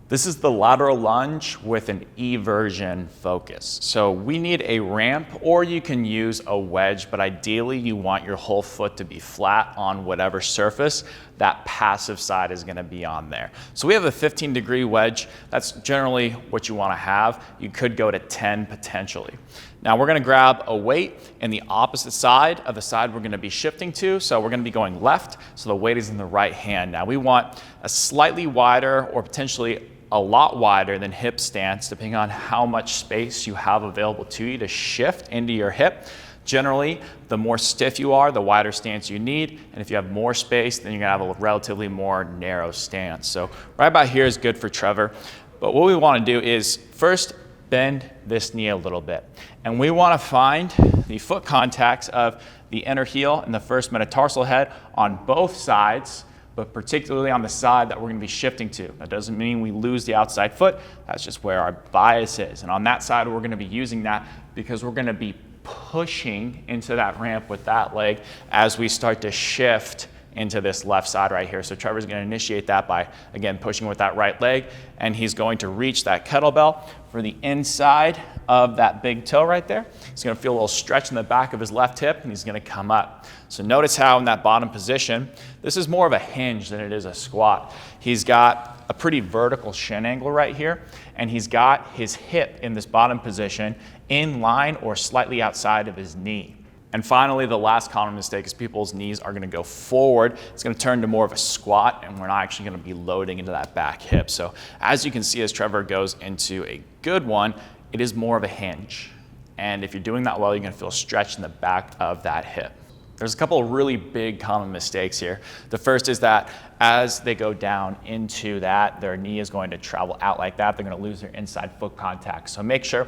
This is the lateral lunge with an eversion focus. So we need a ramp, or you can use a wedge, but ideally you want your whole foot to be flat on whatever surface that passive side is going to be on there. So we have a 15-degree wedge. That's generally what you want to have. You could go to 10 potentially. Now we're going to grab a weight in the opposite side of the side we're going to be shifting to. So we're going to be going left, so the weight is in the right hand. Now we want a slightly wider, or potentially a lot wider than hip stance, depending on how much space you have available to you to shift into your hip. Generally, the more stiff you are, the wider stance you need. And if you have more space, then you're gonna have a relatively more narrow stance. So right about here is good for Trevor. But what we wanna do is first bend this knee a little bit. And we wanna find the foot contacts of the inner heel and the first metatarsal head on both sides, but particularly on the side that we're going to be shifting to. That doesn't mean we lose the outside foot. That's just where our bias is. And on that side, we're going to be using that because we're going to be pushing into that ramp with that leg as we start to shift into this left side right here. So Trevor's going to initiate that by, again, pushing with that right leg, and he's going to reach that kettlebell for the inside of that big toe right there. He's going to feel a little stretch in the back of his left hip, and he's going to come up. So notice how in that bottom position, this is more of a hinge than it is a squat. He's got a pretty vertical shin angle right here, and he's got his hip in this bottom position in line or slightly outside of his knee. And finally, the last common mistake is people's knees are going to go forward. It's going to turn to more of a squat, and we're not actually going to be loading into that back hip. So as you can see, as Trevor goes into a good one, it is more of a hinge. And if you're doing that well, you're going to feel stretch in the back of that hip. There's a couple of really big common mistakes here. The first is that as they go down into that, their knee is going to travel out like that. They're going to lose their inside foot contact. So make sure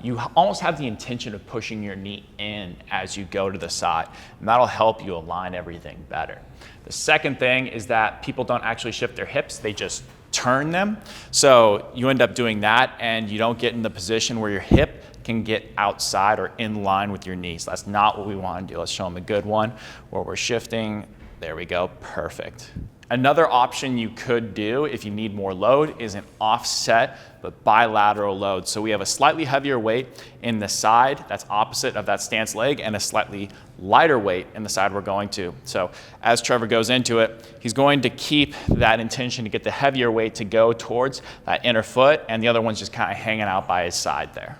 you almost have the intention of pushing your knee in as you go to the side, and that'll help you align everything better. The second thing is that people don't actually shift their hips, they just turn them. So you end up doing that, and you don't get in the position where your hip can get outside or in line with your knees. That's not what we want to do. Let's show them a good one where we're shifting. There we go, perfect. Another option you could do if you need more load is an offset but bilateral load. So we have a slightly heavier weight in the side that's opposite of that stance leg, and a slightly lighter weight in the side we're going to. So as Trevor goes into it, he's going to keep that intention to get the heavier weight to go towards that inner foot, and the other one's just kind of hanging out by his side there.